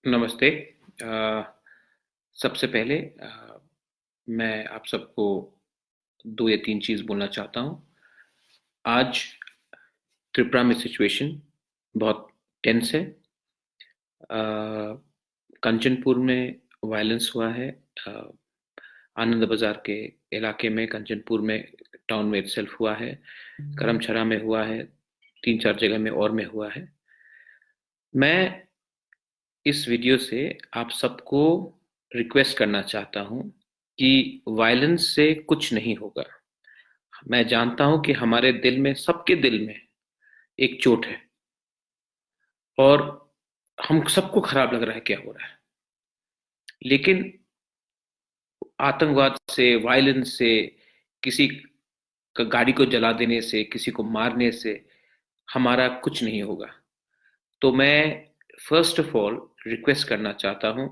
नमस्ते। अ, सबसे पहले मैं आप सबको 2 या 3 चीज़ बोलना चाहता हूँ। आज त्रिपुरा में सिचुएशन बहुत टेंस है। कंचनपुर में वायलेंस हुआ है। अ, आनंद बाज़ार के इलाके में, कंचनपुर में, टाउन में इटसेल्फ हुआ है। करमछरा में हुआ है, 3-4 जगह में और में हुआ है। मैं इस वीडियो से आप सबको रिक्वेस्ट करना चाहता हूं कि वायलेंस से कुछ नहीं होगा। मैं जानता हूं कि हमारे दिल में, सबके दिल में एक चोट है और हम सबको खराब लग रहा है क्या हो रहा है। लेकिन आतंकवाद से, वायलेंस से, किसी का गाड़ी को जला देने से, किसी को मारने से हमारा कुछ नहीं होगा। तो मैं फर्स्ट ऑफ ऑल रिक्वेस्ट करना चाहता हूं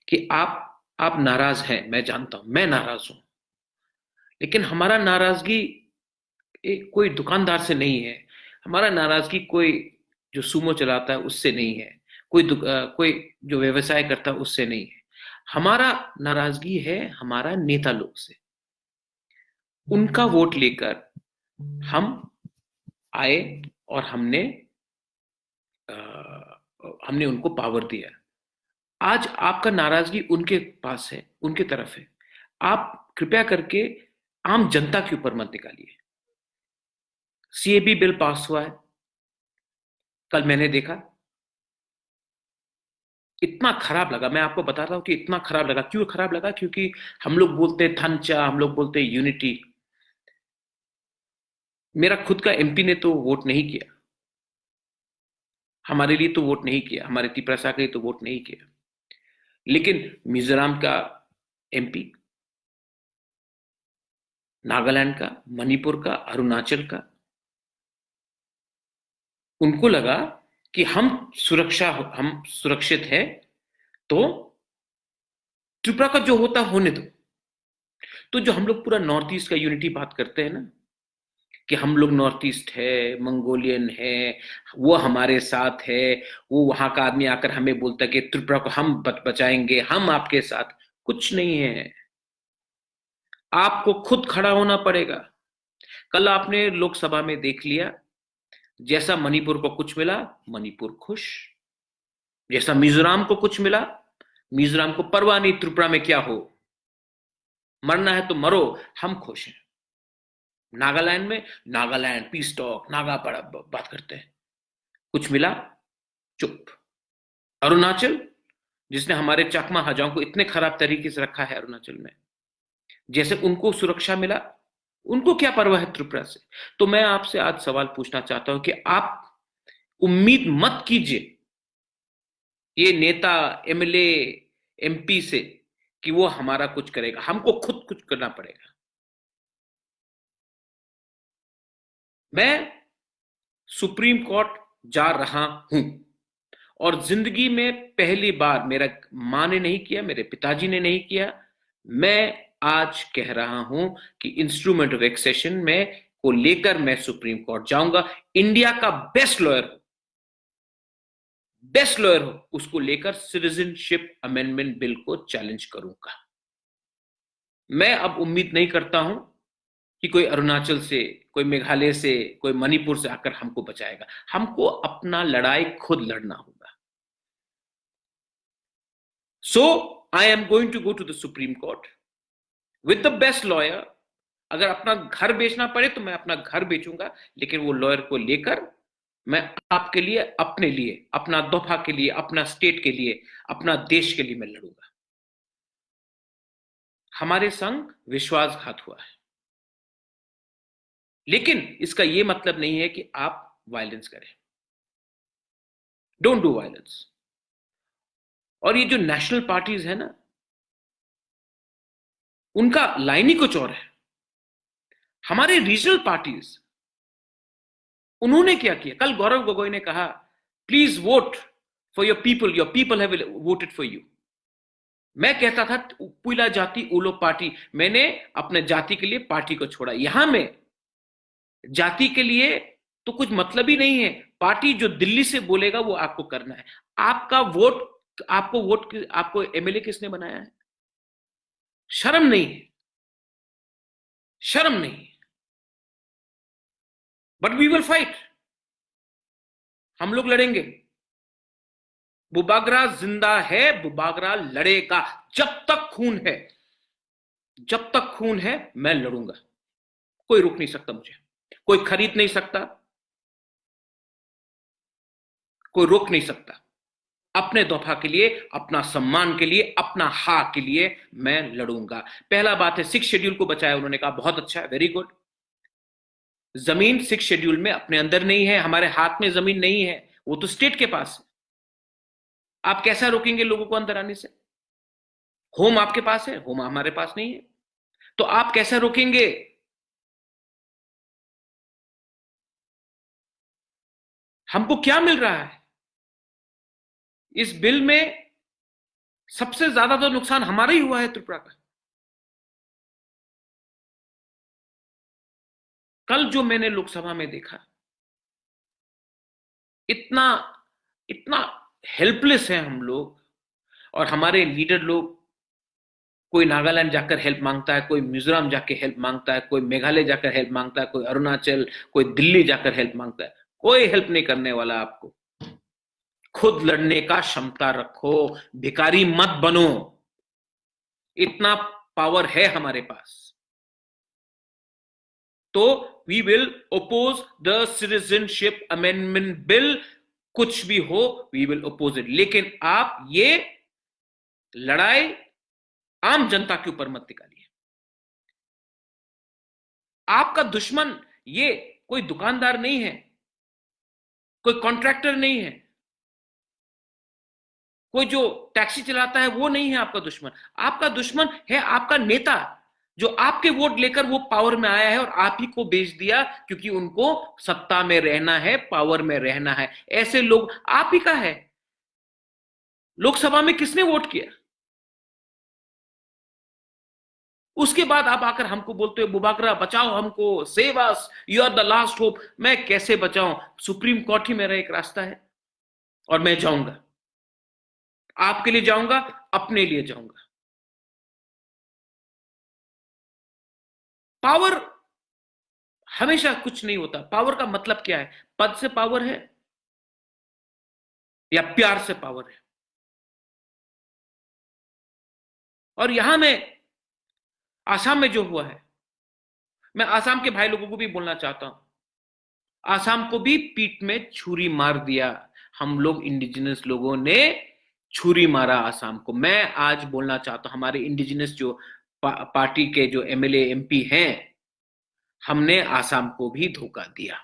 कि आप नाराज हैं, मैं जानता हूं, मैं नाराज हूं। लेकिन हमारा नाराजगी कोई दुकानदार से नहीं है। हमारा नाराजगी कोई जो सुमो चलाता है उससे नहीं है। कोई जो व्यवसाय करता है उससे नहीं है। हमारा नाराजगी है हमारा नेता लोग से। उनका वोट लेकर हम आए और हमने उनको पावर दिया। आज आपका नाराजगी उनके पास है, उनके तरफ है। आप कृपया करके आम जनता के ऊपर मत निकालिए। सीएबी बिल पास हुआ है, कल मैंने देखा। इतना खराब लगा, मैं आपको बता रहा हूं कि इतना खराब लगा। क्यों खराब लगा? क्योंकि हम लोग बोलते हैं थनचा, हम लोग बोलते हैं यूनिटी। मेरा खुद का एमपी ने तो वोट नहीं किया, हमारे लिए तो वोट नहीं किया, हमारे तिपरासा के लिए तो वोट नहीं किया। लेकिन मिजोरम का एमपी, नागालैंड का, मणिपुर का, अरुणाचल का, उनको लगा कि हम सुरक्षित है, तो त्रिपुरा का जो होता होने दो। तो जो हम लोग पूरा नॉर्थ ईस्ट का यूनिटी बात करते हैं ना, कि हम लोग नॉर्थ ईस्ट है, मंगोलियन है, वो हमारे साथ है। वो वहां का आदमी आकर हमें बोलता है कि त्रिपुरा को हम बचाएंगे, हम आपके साथ। कुछ नहीं है। आपको खुद खड़ा होना पड़ेगा। कल आपने लोकसभा में देख लिया, जैसा मणिपुर को कुछ मिला, मणिपुर खुश। जैसा मिजोरम को कुछ मिला, मिजोरम को परवाह नहीं त्रिपुरा में क्या हो, मरना है तो मरो, हम खुश हैं। नागालैंड में, नागालैंड पीस टॉक, नागा पर बात करते हैं। कुछ मिला, चुप। अरुणाचल, जिसने हमारे चकमा हजाओं को इतने खराब तरीके से रखा है, अरुणाचल में जैसे उनको सुरक्षा मिला, उनको क्या परवाह है त्रिपुरा से। तो मैं आपसे आज सवाल पूछना चाहता हूं कि आप उम्मीद मत कीजिए ये नेता, एमएलए, एमपी से कि वो हमारा कुछ करेगा। हमको खुद कुछ करना पड़ेगा। मैं सुप्रीम कोर्ट जा रहा हूं और जिंदगी में पहली बार, मेरा मां ने नहीं किया, मेरे पिताजी ने नहीं किया, मैं आज कह रहा हूं कि इंस्ट्रूमेंट ऑफ एक्सेशन में को लेकर मैं सुप्रीम कोर्ट जाऊंगा। इंडिया का बेस्ट लॉयर हो, उसको लेकर सिटीजनशिप अमेंडमेंट बिल को चैलेंज करूंगा। मैं अब उम्मीद नहीं करता हूं कि कोई अरुणाचल से, कोई मेघालय से, कोई मणिपुर से आकर हमको बचाएगा। हमको अपना लड़ाई खुद लड़ना होगा। So I am going to go to the supreme court with the best lawyer. अगर अपना घर बेचना पड़े तो मैं अपना घर बेचूंगा, लेकिन वो लॉयर को लेकर मैं आपके लिए, अपने लिए, अपना दफा के लिए, अपना स्टेट के लिए, अपना देश के लिए मैं लड़ूंगा। हमारे संग विश्वासघात हुआ है, लेकिन इसका यह मतलब नहीं है कि आप वायलेंस करें। Don't do violence. और ये जो नेशनल पार्टीज है ना, उनका लाइन ही कुछ और है। हमारे रीजनल पार्टीज, उन्होंने क्या किया? कल गौरव गोगोई ने कहा, please vote for your people have voted for you. मैं कहता था पुला जाति उलो पार्टी, मैंने अपने जाति के लिए पार्टी को छोड़ा। यहां में जाति के लिए तो कुछ मतलब ही नहीं है। पार्टी जो दिल्ली से बोलेगा वो आपको करना है। आपका वोट आपको एमएलए किसने बनाया है? शर्म नहीं है, शर्म नहीं। बट वी विल फाइट, हम लोग लड़ेंगे। बुबागरा जिंदा है, बुबागरा लड़ेगा। जब तक खून है, जब तक खून है, मैं लड़ूंगा। कोई रोक नहीं सकता मुझे, कोई खरीद नहीं सकता, कोई रोक नहीं सकता। अपने दफा के लिए, अपना सम्मान के लिए, अपना हक के लिए मैं लड़ूंगा। पहला बात है, 6 शेड्यूल को बचाया उन्होंने कहा, बहुत अच्छा है, वेरी गुड। जमीन 6 शेड्यूल में अपने अंदर नहीं है, हमारे हाथ में जमीन नहीं है, वो तो स्टेट के पास है। आप कैसा रोकेंगे लोगों को अंदर आने से? होम आपके पास है, होम हमारे पास नहीं है, तो आप कैसा रोकेंगे? हमको क्या मिल रहा है इस बिल में? सबसे ज्यादा तो नुकसान हमारा ही हुआ है त्रिपुरा का। कल जो मैंने लोकसभा में देखा, इतना इतना हेल्पलेस है हम लोग, और हमारे लीडर लोग, कोई नागालैंड जाकर हेल्प मांगता है, कोई मिजोरम जाकर हेल्प मांगता है, कोई मेघालय जाकर हेल्प मांगता है, कोई अरुणाचल, कोई दिल्ली जाकर हेल्प मांगता है। कोई हेल्प नहीं करने वाला आपको। खुद लड़ने का क्षमता रखो, भिखारी मत बनो। इतना पावर है हमारे पास। तो we will oppose the citizenship amendment bill. कुछ भी हो, वी विल ओपोज इट। लेकिन आप ये लड़ाई आम जनता के ऊपर मत निकालिए। आपका दुश्मन ये कोई दुकानदार नहीं है, कोई कॉन्ट्रैक्टर नहीं है, कोई जो टैक्सी चलाता है वो नहीं है आपका दुश्मन। आपका दुश्मन है आपका नेता, जो आपके वोट लेकर वो पावर में आया है और आप ही को बेच दिया, क्योंकि उनको सत्ता में रहना है, पावर में रहना है। ऐसे लोग आप ही का है। लोकसभा में किसने वोट किया? उसके बाद आप आकर हमको बोलते हो बुबागरा बचाओ हमको, save us, you are the last hope. मैं कैसे बचाऊं? सुप्रीम कोर्ट ही मेरा एक रास्ता है, और मैं जाऊंगा। आपके लिए जाऊंगा, अपने लिए जाऊंगा। पावर हमेशा कुछ नहीं होता। पावर का मतलब क्या है? पद से पावर है या प्यार से पावर है? और यहां में आसाम में जो हुआ है, मैं आसाम के भाई लोगों को भी बोलना चाहता हूं, आसाम को भी पीठ में छुरी मार दिया। हम लोग इंडिजिनस लोगों ने छुरी मारा आसाम को। मैं आज बोलना चाहता हूं, हमारे इंडिजिनस जो पार्टी के जो एमएलए एमपी हैं, हमने आसाम को भी धोखा दिया,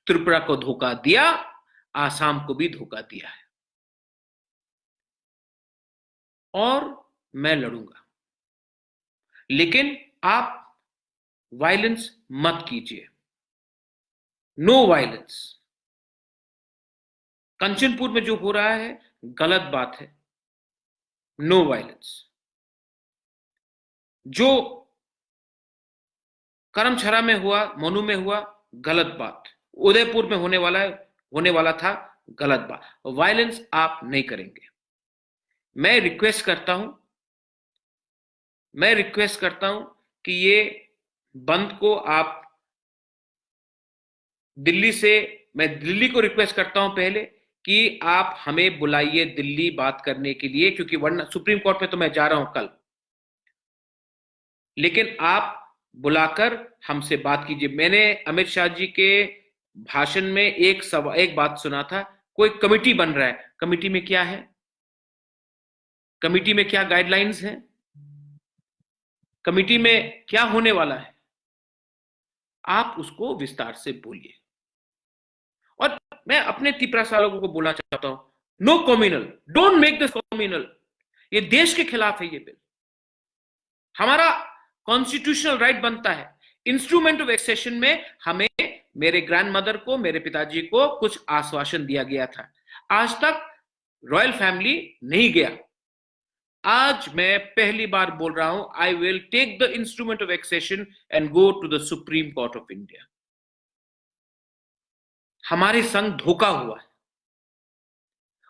त्रिपुरा को धोखा दिया, आसाम को भी धोखा दिया है। और मैं लड़ूंगा। लेकिन आप वायलेंस मत कीजिए, नो वायलेंस। कंचनपुर में जो हो रहा है गलत बात है, नो वायलेंस। जो करमछरा में हुआ, मनु में हुआ, गलत बात। उदयपुर में होने वाला था, गलत बात। वायलेंस आप नहीं करेंगे। मैं रिक्वेस्ट करता हूं, मैं रिक्वेस्ट करता हूं कि ये बंद को आप दिल्ली से, मैं दिल्ली को रिक्वेस्ट करता हूं पहले कि आप हमें बुलाइए दिल्ली बात करने के लिए, क्योंकि वरना सुप्रीम कोर्ट में तो मैं जा रहा हूं कल, लेकिन आप बुलाकर हमसे बात कीजिए। मैंने अमित शाह जी के भाषण में एक बात सुना था, कोई कमिटी बन रहा है। कमिटी में क्या है? कमिटी में क्या गाइडलाइंस हैं? कमिटी में क्या होने वाला है? आप उसको विस्तार से बोलिए। और मैं अपने त्रिपुरा लोगों को बोलना चाहता हूं, no communal, don't make this communal. ये देश के खिलाफ है ये बिल। हमारा कॉन्स्टिट्यूशनल राइट बनता है, इंस्ट्रूमेंट ऑफ एक्सेशन में हमें, मेरे ग्रैंडमदर को, मेरे पिताजी को कुछ आश्वासन दिया गया था। आज तक रॉयल फैमिली नहीं गया। आज मैं पहली बार बोल रहा हूं, I will take the instrument of accession and go to the supreme Court of India. हमारे संग धोखा हुआ है,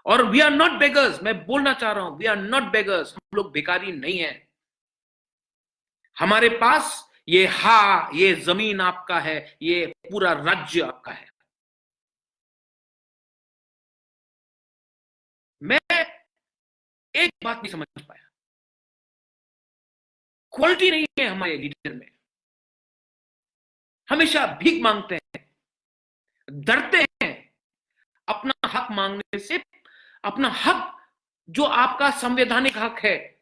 और वी आर नॉट बेगर्स, मैं बोलना चाह रहा हूं, वी आर नॉट बेगर्स, हम लोग भिखारी नहीं है। हमारे पास ये जमीन आपका है, ये पूरा राज्य आपका है। मैं एक बात नहीं समझ पाया, क्वालिटी नहीं है हमारे लीडर में। हमेशा भीख मांगते हैं, डरते हैं अपना हक मांगने से। अपना हक जो आपका संवैधानिक हक है,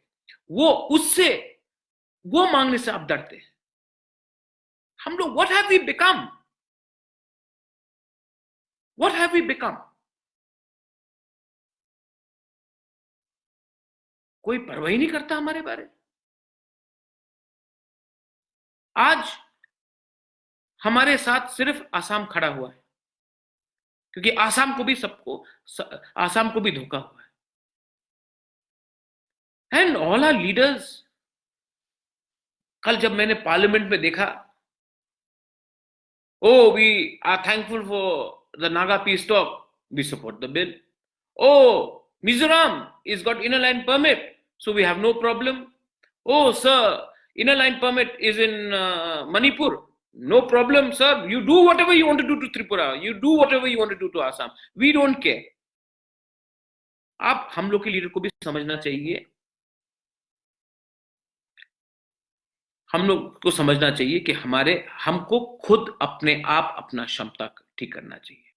वो उससे वो मांगने से आप डरते हैं। हम लोग what have we become, what have we become? कोई परवाह ही नहीं करता हमारे बारे में। आज हमारे साथ सिर्फ आसाम खड़ा हुआ है, क्योंकि आसाम को भी धोखा हुआ है। एंड ऑल आर लीडर्स, कल जब मैंने पार्लियामेंट में देखा, oh we are thankful for the Naga peace talk, we support the bill. Oh, Mizoram is got inner line permit, so we have no problem. Oh sir, inner line permit is in Manipur, no problem sir, you do whatever you want to do to Tripura, you do whatever you want to do to Assam, we don't care. आप हम लोग के leader को भी समझना चाहिए, हम लोग को समझना चाहिए कि हमको खुद अपने आप अपना क्षमता ठीक करना चाहिए।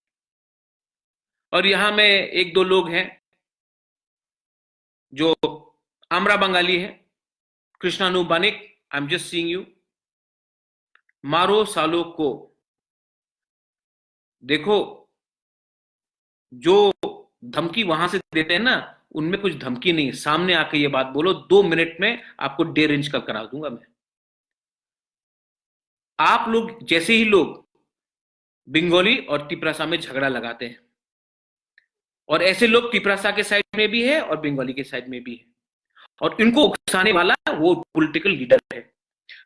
और यहां में एक दो लोग हैं जो आमरा बंगाली है, Krishanu Banik, I am just seeing you, मारो सालों को। देखो, जो धमकी वहां से देते हैं ना, उनमें कुछ धमकी नहीं है, सामने आके ये बात बोलो, 2 मिनट में आपको डेढ़ इंच का करा दूंगा मैं। आप लोग जैसे ही लोग बंगाली और तिपरासा में झगड़ा लगाते हैं, और ऐसे लोग तिपरासा के साइड में भी है और बंगाली के साइड में भी है, और इनको उकसाने वाला वो पॉलिटिकल लीडर है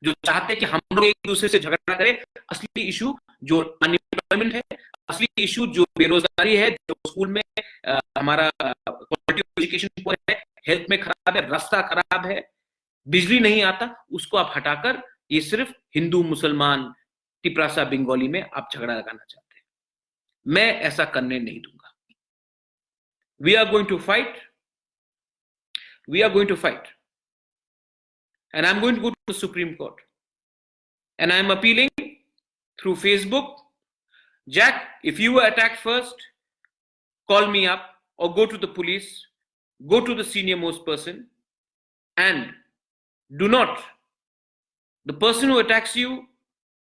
जो चाहते हैं कि हम लोग एक दूसरे से झगड़ा करें। असली इशू जो अनएम्प्लॉयमेंट है, असली इशू जो बेरोजगारी है, जो स्कूल में हमारा क्वालिटी ऑफ एजुकेशन है, हेल्थ में खराब है, रास्ता खराब है, बिजली नहीं आता, उसको आप हटाकर ये सिर्फ हिंदू मुसलमान तिपरासा बंगाली में आप झगड़ा लगाना चाहते हैं। मैं ऐसा करने नहीं दूंगा। We are going to fight. We are going to fight. And I'm going to go to the Supreme Court. And I'm appealing through Facebook. Jack, if you were attacked first, call me up or go to the police, go to the senior most person, and do not, the person who attacks you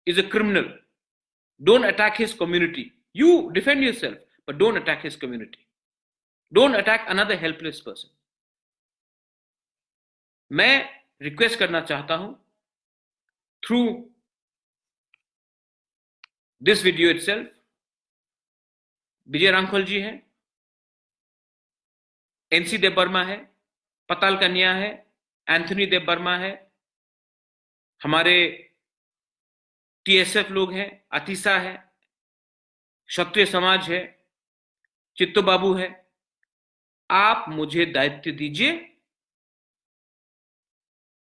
is a criminal. Don't attack his community. You defend yourself, but don't attack his community. Don't attack another helpless person. मैं request करना चाहता हूं through this video itself, विजय रांखोल जी हैं, NC देव वर्मा है, पताल कन्या है, Anthony देव वर्मा है, हमारे टीएसएफ लोग हैं, अतीसा है, क्षत्रिय समाज है, चित्तो बाबू है। आप मुझे दायित्व दीजिए,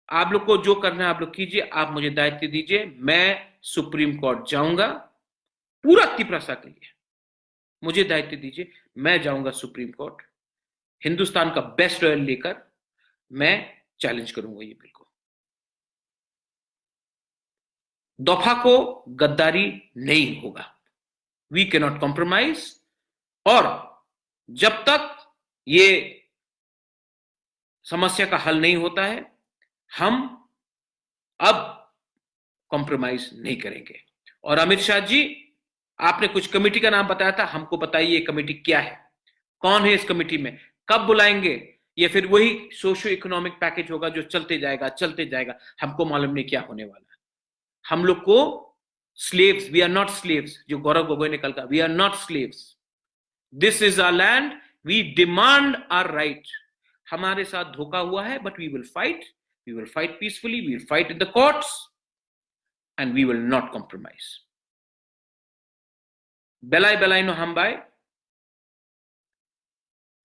आप लोग को जो करना है आप लोग कीजिए, आप मुझे दायित्व दीजिए, मैं सुप्रीम कोर्ट जाऊंगा पूरा तिपरासा के लिए। मुझे दायित्व दीजिए, मैं जाऊंगा सुप्रीम कोर्ट, हिंदुस्तान का बेस्ट लॉयर लेकर मैं चैलेंज करूंगा ये बिल को। दफा को गद्दारी नहीं होगा, वी कैन नॉट कॉम्प्रोमाइज। और जब तक ये समस्या का हल नहीं होता है, हम अब कॉम्प्रोमाइज नहीं करेंगे। और अमित शाह जी, आपने कुछ कमेटी का नाम बताया था, हमको बताइए ये कमेटी क्या है, कौन है इस कमेटी में, कब बुलाएंगे, ये फिर वही सोशियो इकोनॉमिक पैकेज होगा जो चलते जाएगा, हमको मालूम नहीं क्या होने वाला है। हम लोग को slaves, we are not slaves, जो गौरव गोगोई ने कल कहा, we are not slaves, this is our land, we demand our right. हमारे साथ धोखा हुआ है, but we will fight peacefully, we will fight in the courts and we will not compromise. बेलाई बेलाई नो हम बाय।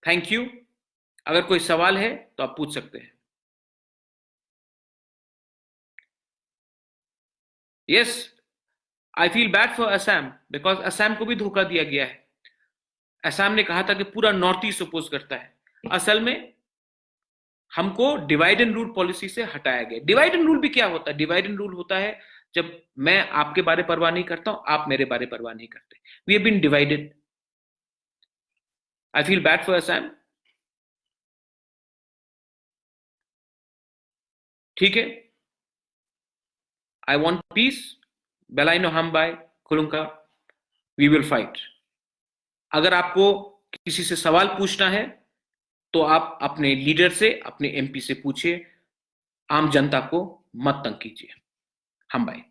Thank you. अगर कोई सवाल है तो आप पूछ सकते हैं। Yes, I feel bad for Assam because Assam को भी धोखा दिया गया है। असम ने कहा था कि पूरा नॉर्थ ईस्ट अपोज करता है। असल में हमको डिवाइड एंड रूल पॉलिसी से हटाया गया। डिवाइड एंड रूल भी क्या होता है? डिवाइड एंड रूल होता है जब मैं आपके बारे परवाह नहीं करता हूं, आप मेरे बारे परवाह नहीं करते। We have been divided. I feel bad for Assam. ठीक है, आई वॉन्ट पीस, बेलाइनो हम बाय खुलुंका, वी विल फाइट। अगर आपको किसी से सवाल पूछना है तो आप अपने लीडर से, अपने एमपी से पूछिए। आम जनता को मत तंग कीजिए। हम बाय।